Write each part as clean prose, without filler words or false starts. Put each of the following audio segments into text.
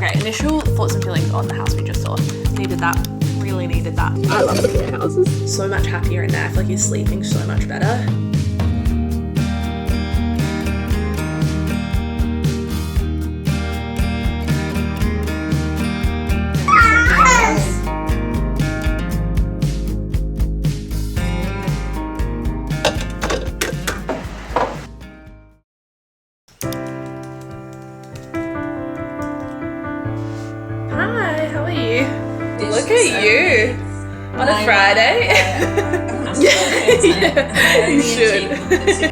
Okay, initial thoughts and feelings on the house we just saw. Needed that. Really needed that. I love living in houses. So much happier in there. I feel like he's sleeping so much better. Look at you on a Friday. Yeah, you should.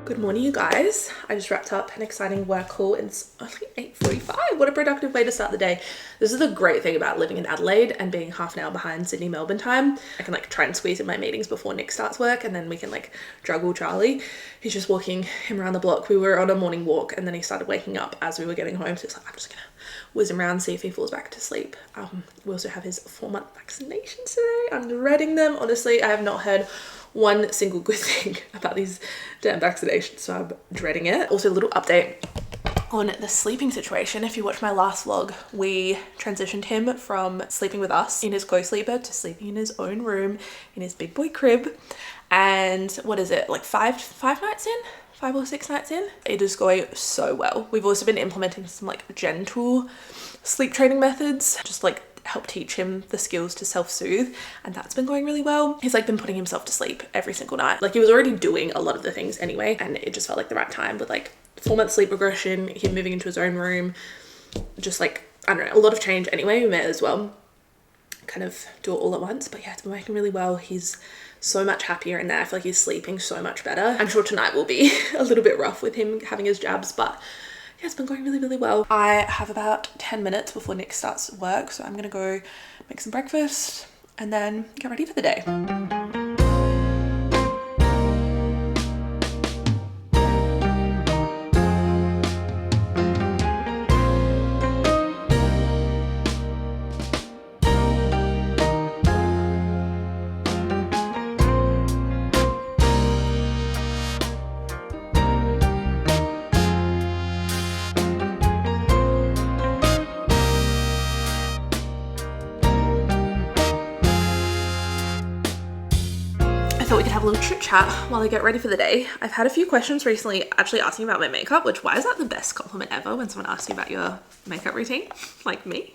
Good morning, you guys. I just wrapped up an exciting work call. It's only 8:45. What a productive way to start the day. This is the great thing about living in Adelaide and being half an hour behind Sydney, Melbourne time. I can like try and squeeze in my meetings before Nick starts work, and then we can like juggle Charlie. He's just walking him around the block. We were on a morning walk and then he started waking up as we were getting home. So it's like, I'm just gonna whiz him around, see if he falls back to sleep. We also have his 4-month vaccinations today. I'm dreading them. Honestly, I have not heard one single good thing about these damn vaccinations, so I'm dreading it. Also, a little update on the sleeping situation. If you watched my last vlog, we transitioned him from sleeping with us in his co-sleeper to sleeping in his own room in his big boy crib. And what is it, like five nights in? 5 or 6 nights in? It is going so well. We've also been implementing some like gentle sleep training methods, just like help teach him the skills to self-soothe, and that's been going really well. He's like been putting himself to sleep every single night. Like he was already doing a lot of the things anyway, and it just felt like the right time with like 4-month sleep regression, him moving into his own room, just like, I don't know, a lot of change anyway. We met as well, kind of do it all at once, but yeah, it's been working really well. He's so much happier in there. I feel like he's sleeping so much better. I'm sure tonight will be a little bit rough with him having his jabs, but yeah, it's been going really, really well. I have about 10 minutes before Nick starts work, so I'm gonna go make some breakfast and then get ready for the day. Thought we could have a little chit chat while I get ready for the day. I've had a few questions recently actually asking about my makeup, which why is that the best compliment ever when someone asks you about your makeup routine? Like me?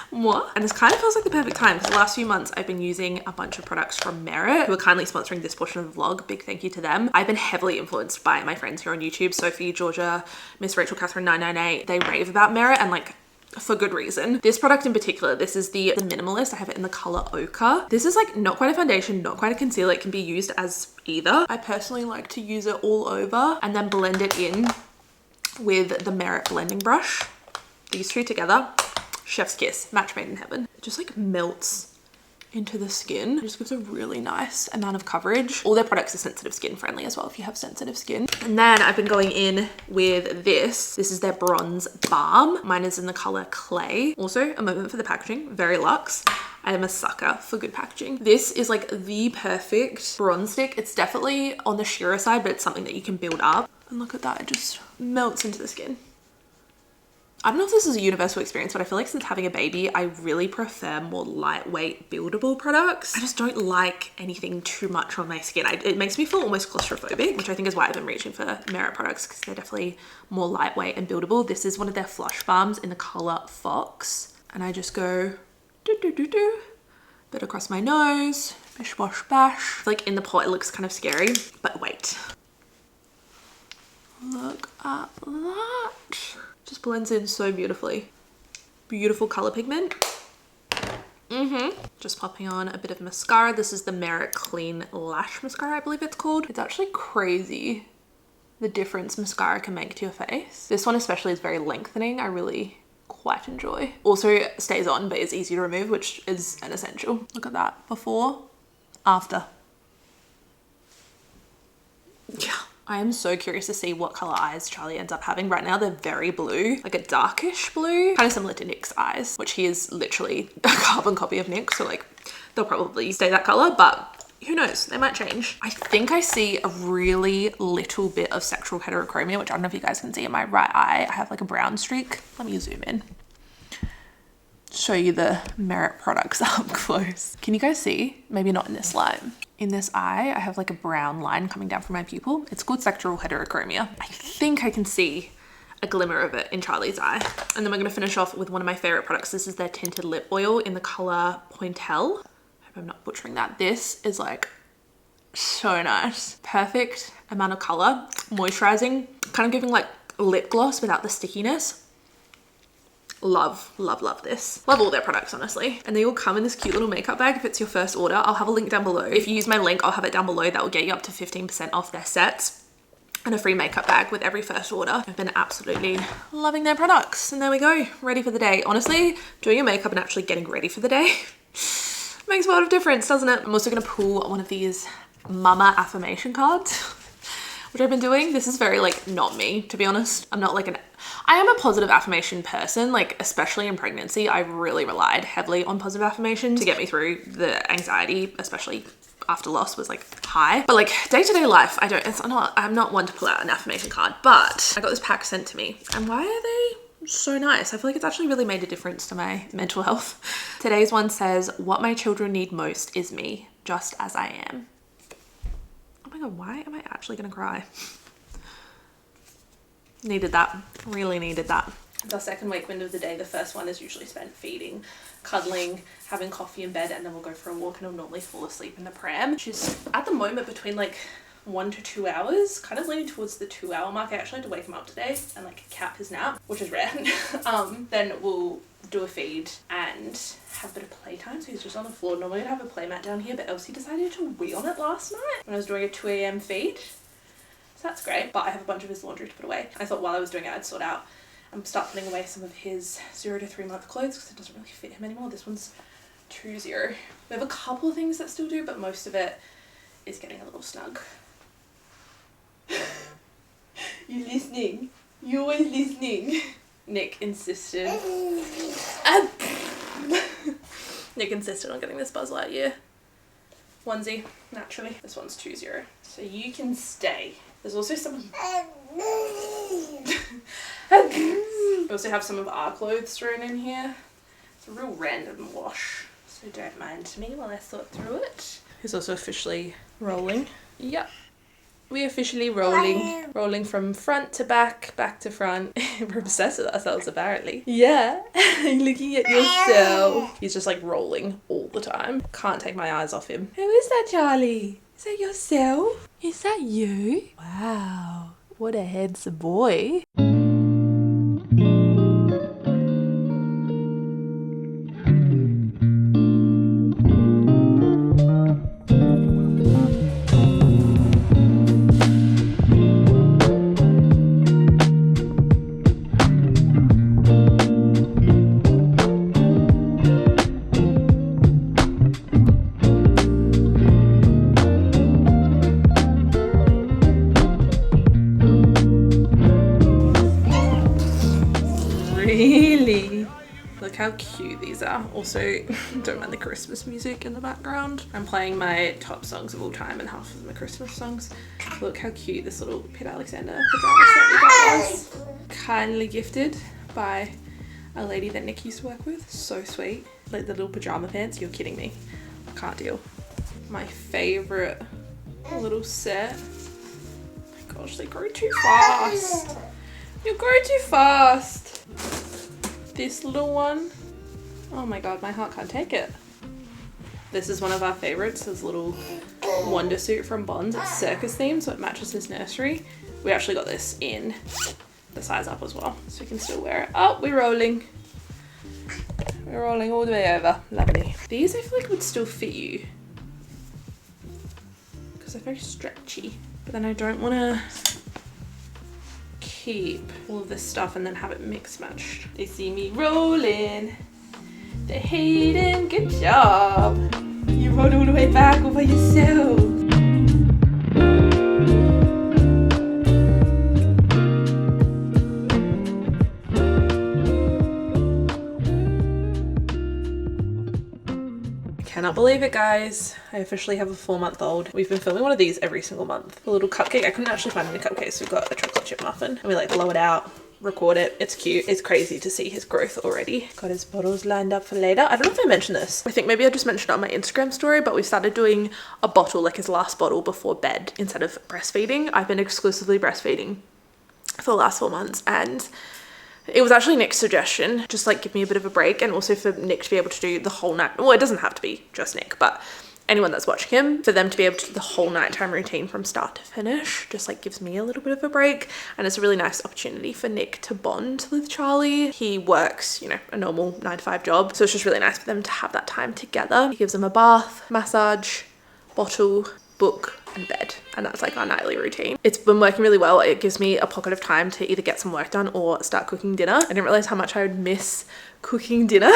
What? And this kind of feels like the perfect time because the last few months I've been using a bunch of products from Merit, who are kindly sponsoring this portion of the vlog. Big thank you to them. I've been heavily influenced by my friends here on YouTube, Sophie, Georgia, Miss Rachel Catherine 998. They rave about Merit, and like for good reason. This product in particular, this is the Minimalist. I have it in the color ochre. This is like not quite a foundation, not quite a concealer. It can be used as either. I personally like to use it all over and then blend it in with the Merit blending brush. These two together, chef's kiss, match made in heaven. It just like melts into the skin. It just gives a really nice amount of coverage. All their products are sensitive skin friendly as well if you have sensitive skin. And then I've been going in with this. This is their bronze balm. Mine is in the color clay. Also a moment for the packaging, very luxe. I am a sucker for good packaging. This is like the perfect bronze stick. It's definitely on the sheerer side, but it's something that you can build up. And look at that, it just melts into the skin. I don't know if this is a universal experience, but I feel like since having a baby, I really prefer more lightweight buildable products. I just don't like anything too much on my skin. It makes me feel almost claustrophobic, which I think is why I've been reaching for Merit products, because they're definitely more lightweight and buildable. This is one of their Flush Balms in the color Fox. And I just go do. Bit across my nose, bish bosh bash. Like in the pot, it looks kind of scary, but wait. Look at that. Just blends in so beautifully. Beautiful color pigment. Just popping on a bit of mascara. This is the Merit Clean Lash Mascara, I believe it's called. It's actually crazy the difference mascara can make to your face. This one especially is very lengthening. I really quite enjoy. Also stays on, but is easy to remove, which is an essential. Look at that. Before, after. Yeah. I am so curious to see what color eyes Charlie ends up having. Right now they're very blue, like a darkish blue, kind of similar to Nick's eyes, which he is literally a carbon copy of Nick. So like they'll probably stay that color, but who knows, they might change. I think I see a really little bit of sexual heterochromia, which I don't know if you guys can see in my right eye. I have like a brown streak. Let me zoom in. Show you the Merit products up close. Can you guys see? Maybe not in this light. In this eye, I have like a brown line coming down from my pupil. It's called sexual heterochromia. I think I can see a glimmer of it in Charlie's eye. And then we're gonna finish off with one of my favorite products. This is their tinted lip oil in the color Pointel. I hope I'm not butchering that. This is like so nice. Perfect amount of color, moisturizing, kind of giving like lip gloss without the stickiness. Love, love, love this. Love all their products, honestly. And they all come in this cute little makeup bag if it's your first order. I'll have a link down below. If you use my link, I'll have it down below. That will get you up to 15% off their sets and a free makeup bag with every first order. I've been absolutely loving their products. And there we go, ready for the day. Honestly, doing your makeup and actually getting ready for the day makes a lot of difference, doesn't it? I'm also gonna pull one of these mama affirmation cards, which I've been doing. This is very like not me, to be honest. I am a positive affirmation person, like especially in pregnancy. I really relied heavily on positive affirmation to get me through. The anxiety, especially after loss, was like high. But like day-to-day life, I'm not one to pull out an affirmation card, but I got this pack sent to me. And why are they so nice? I feel like it's actually really made a difference to my mental health. Today's one says, "What my children need most is me, just as I am." Oh my God, why am I actually gonna cry? Needed that, really needed that. The second wake window of the day, the first one is usually spent feeding, cuddling, having coffee in bed, and then we'll go for a walk and I'll normally fall asleep in the pram, which is at the moment between like 1 to 2 hours, kind of leaning towards the 2-hour mark. I actually had to wake him up today and like cap his nap, which is rare. Then we'll do a feed and have a bit of playtime. So he's just on the floor. Normally I'd have a play mat down here, but Elsie decided to wee on it last night when I was doing a 2 AM feed. That's great, but I have a bunch of his laundry to put away. I thought while I was doing it, I'd sort out and start putting away some of his 0 to 3 month clothes because it doesn't really fit him anymore. This one's 2-0. We have a couple of things that still do, but most of it is getting a little snug. You listening? You always listening? Nick insisted. Nick insisted on getting this Buzz Lightyear onesie, naturally. This one's 2-0. So you can stay. There's also some... We also have some of our clothes thrown in here. It's a real random wash, so don't mind me while I sort through it. He's also officially rolling. Yep. We're officially rolling. Rolling from front to back, back to front. We're obsessed with ourselves, apparently. Yeah. Looking at yourself. He's just like rolling all the time. Can't take my eyes off him. Who is that, Charlie? Is that yourself? Is that you? Wow. What a handsome boy. Really? Look how cute these are. Also, don't mind the Christmas music in the background. I'm playing my top songs of all time and half of them are Christmas songs. Look how cute this little Pete Alexander pajama set we got was. Kindly gifted by a lady that Nick used to work with. So sweet. Like the little pajama pants, you're kidding me. I can't deal. My favorite little set. Oh my gosh, they grow too fast. You grow too fast. This little one, oh my God, my heart can't take it. This is one of our favorites, this little wonder suit from Bonds. It's circus themed, so it matches his nursery. We actually got this in the size up as well, so we can still wear it. Oh, we're rolling. We're rolling all the way over. Lovely. These I feel like would still fit you because they're very stretchy, but then I don't want to keep all of this stuff and then have it mix matched. They see me rolling. They're hating. Good job. You rolled all the way back all by yourself. cannot believe it, guys. I officially have a 4-month-old. We've been filming one of these every single month. A little cupcake. I couldn't actually find any cupcakes. We've got a chocolate chip muffin and we like blow it out, record it. It's cute. It's crazy to see his growth already. Got his bottles lined up for later. I don't know if I mentioned this. I think maybe I just mentioned it on my Instagram story, but we started doing a bottle, like his last bottle before bed instead of breastfeeding. I've been exclusively breastfeeding for the last 4 months, and it was actually Nick's suggestion, just like give me a bit of a break, and also for Nick to be able to do the whole night. Well, it doesn't have to be just Nick, but anyone that's watching him, for them to be able to do the whole nighttime routine from start to finish just like gives me a little bit of a break. And it's a really nice opportunity for Nick to bond with Charlie. He works, you know, a normal 9-to-5 job, so it's just really nice for them to have that time together. He gives them a bath, massage, bottle, book and bed, and that's like our nightly routine. It's been working really well. It gives me a pocket of time to either get some work done or start cooking dinner. I didn't realize how much I would miss cooking dinner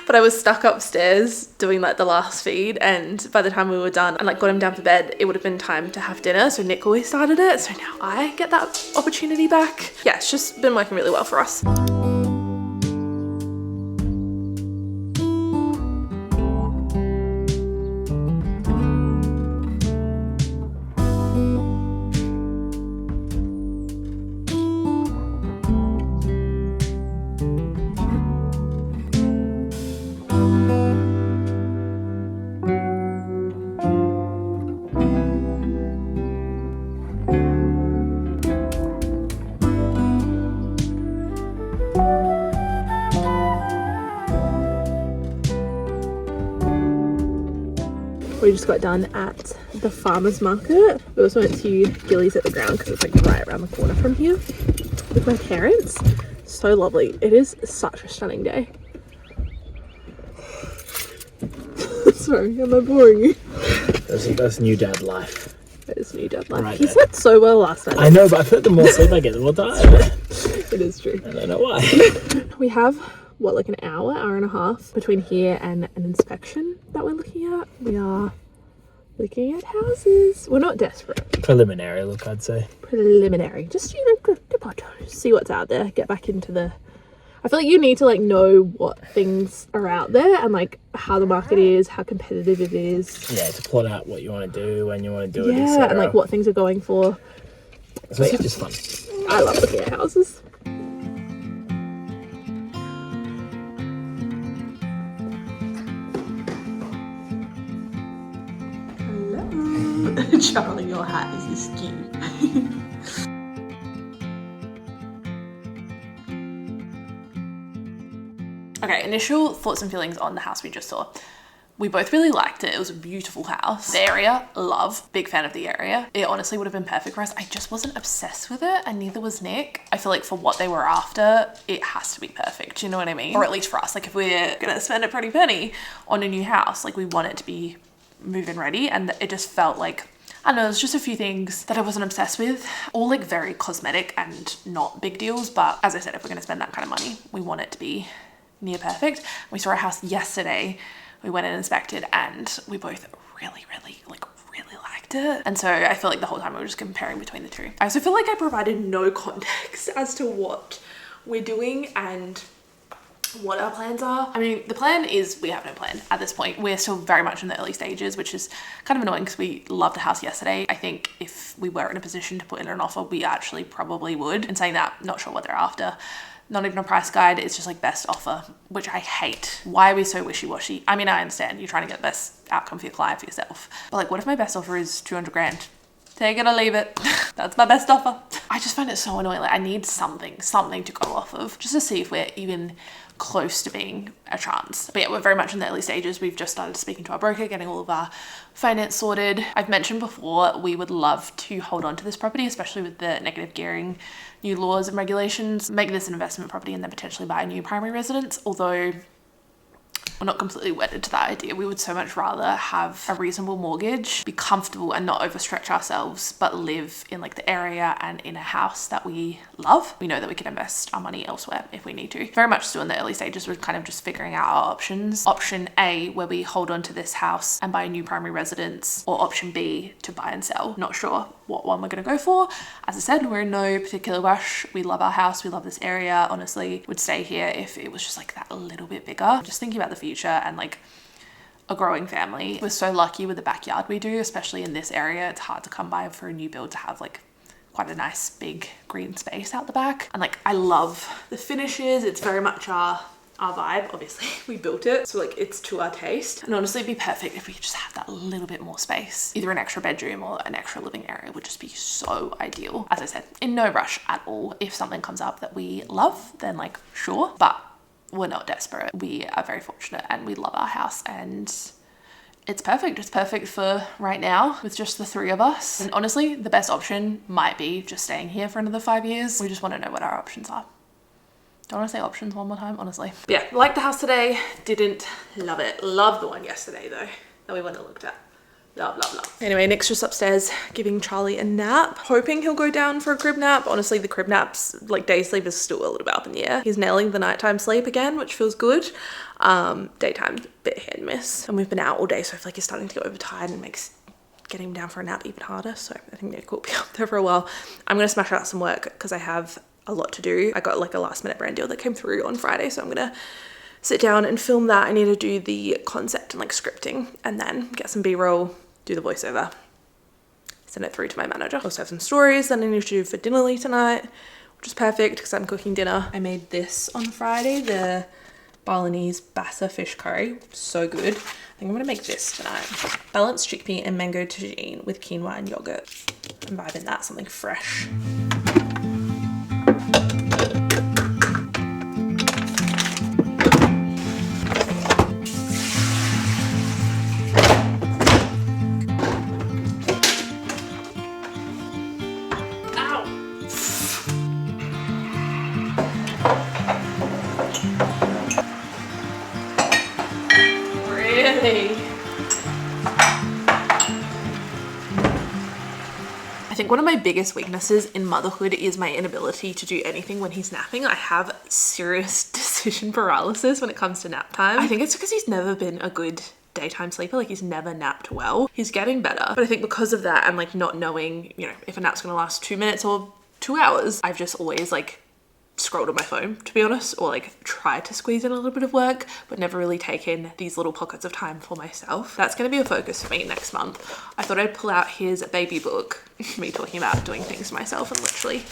but I was stuck upstairs doing like the last feed, and by the time we were done and like got him down for bed, it would have been time to have dinner, so Nick always started it, so now I get that opportunity back. Yeah, it's just been working really well for us. We just got done at the farmer's market. We also went to Gillies at the Ground because it's like right around the corner from here with my parents. So lovely. It is such a stunning day. Sorry, am I boring you? That's new dad life. That is new dad life. Right, he slept so well last night. I know, but I feel like the more sleep I get, the more tired. It is true. I don't know why. We have, what, like an hour and a half between here and an inspection that we're looking at. We are looking at houses. We're not desperate. Preliminary look, I'd say. Preliminary. Just, you know, see what's out there. Get back into the... I feel like you need to like know what things are out there and like how the market is, how competitive it is. Yeah, to plot out what you want to do, when you want to do it, Yeah, and like what things are going for. So it's just fun. I love looking at houses. Hello. Charlie, your hat is askew. Okay, initial thoughts and feelings on the house we just saw. We both really liked it. It was a beautiful house. The area, love. Big fan of the area. It honestly would have been perfect for us. I just wasn't obsessed with it, and neither was Nick. I feel like for what they were after, it has to be perfect. You know what I mean? Or at least for us. Like if we're gonna spend a pretty penny on a new house, like we want it to be move-in ready, and it just felt like, I don't know, there's just a few things that I wasn't obsessed with. All like very cosmetic and not big deals, but as I said, if we're gonna spend that kind of money, we want it to be near perfect. We saw a house yesterday. We went and inspected, and we both really liked it. And so I feel like the whole time we were just comparing between the two. I also feel like I provided no context as to what we're doing and what our plans are. I mean, the plan is we have no plan at this point. We're still very much in the early stages, which is kind of annoying because we loved the house yesterday. I think if we were in a position to put in an offer, we actually probably would. And saying that, not sure what they're after. Not even a price guide, it's just like best offer, which I hate. Why are we so wishy-washy? I mean, I understand you're trying to get the best outcome for your client, for yourself. But like, what if my best offer is 200 grand? Take it or leave it. That's my best offer. I just find it so annoying. Like I need something to go off of just to see if we're even close to being a chance. But yeah, we're very much in the early stages. We've just started speaking to our broker, getting all of our finance sorted. I've mentioned before, we would love to hold on to this property, especially with the negative gearing new laws and regulations, make this an investment property and then potentially buy a new primary residence. Although we're not completely wedded to that idea. We would so much rather have a reasonable mortgage, be comfortable and not overstretch ourselves, but live in like the area and in a house that we love. We know that we can invest our money elsewhere if we need to. Very much still in the early stages. We're kind of just figuring out our options. Option A, where we hold on to this house and buy a new primary residence, or option B, to buy and sell. Not sure what one we're gonna go for. As I said, we're in no particular rush. We love our house, we love this area. Honestly, would stay here if it was just like that a little bit bigger. Just thinking about the future and like a growing family. We're so lucky with the backyard we do, especially in this area. It's hard to come by for a new build to have like quite a nice big green space out the back. And like, I love the finishes. It's very much our vibe. Obviously we built it, so like it's to our taste. And honestly, it'd be perfect if we could just have that little bit more space. Either an extra bedroom or an extra living area would just be so ideal. As I said, in no rush at all. If something comes up that we love, then like sure, but we're not desperate. We are very fortunate and we love our house, and it's perfect. It's perfect for right now with just the three of us. And honestly, the best option might be just staying here for another 5 years. We just want to know what our options are. Don't want to say options one more time, honestly. But yeah, liked the house today, didn't love it. Loved the one yesterday though, that we went and looked at. Love, love, love. Anyway, Nick's just upstairs giving Charlie a nap. Hoping he'll go down for a crib nap. Honestly, the crib naps, like day sleep is still a little bit up in the air. He's nailing the nighttime sleep again, which feels good. Daytime's a bit hit and miss. And we've been out all day, so I feel like he's starting to get overtired and makes getting him down for a nap even harder. So I think Nick will be up there for a while. I'm gonna smash out some work because I have a lot to do. I got like a last minute brand deal that came through on Friday, so I'm gonna sit down and film that. I need to do the concept and like scripting, and then get some B-roll, do the voiceover, send it through to my manager. Also have some stories that I need to do for dinnerly tonight, which is perfect because I'm cooking dinner. I made this on Friday, the Balinese basa fish curry. So good. I think I'm gonna make this tonight. Balanced chickpea and mango tagine with quinoa and yogurt. I'm vibing that, something fresh. I think one of my biggest weaknesses in motherhood is my inability to do anything when he's napping. I have serious decision paralysis when it comes to nap time. I think it's because he's never been a good daytime sleeper. Like, he's never napped well. He's getting better, but I think because of that and like not knowing, you know, if a nap's gonna last 2 minutes or 2 hours, I've just always like scrolled on my phone, to be honest, or like tried to squeeze in a little bit of work, but never really taken these little pockets of time for myself. That's going to be a focus for me next month. I thought I'd pull out his baby book, me talking about doing things for myself and literally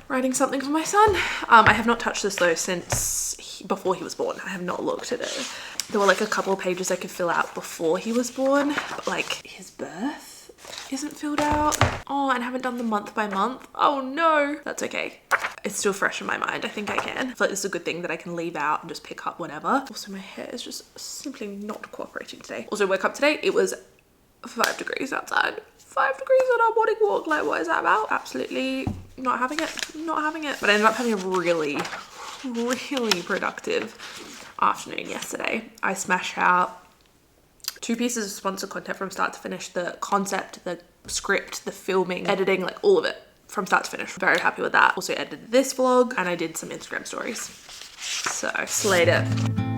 writing something for my son. I have not touched this though since before he was born. I have not looked at it. There were like a couple of pages I could fill out before he was born, but like his birth isn't filled out. Oh, and I haven't done the month by month. Oh no, that's okay. It's still fresh in my mind. I think I can. I feel like this is a good thing that I can leave out and just pick up whenever. Also, my hair is just simply not cooperating today. Also, woke up today, it was 5 degrees outside. 5 degrees on our morning walk. Like, what is that about? Absolutely not having it. Not having it. But I ended up having a really productive afternoon yesterday. I smashed out 2 pieces of sponsored content from start to finish. The concept, the script, the filming, editing, like all of it from start to finish. Very happy with that. Also edited this vlog and I did some Instagram stories. So, slayed it.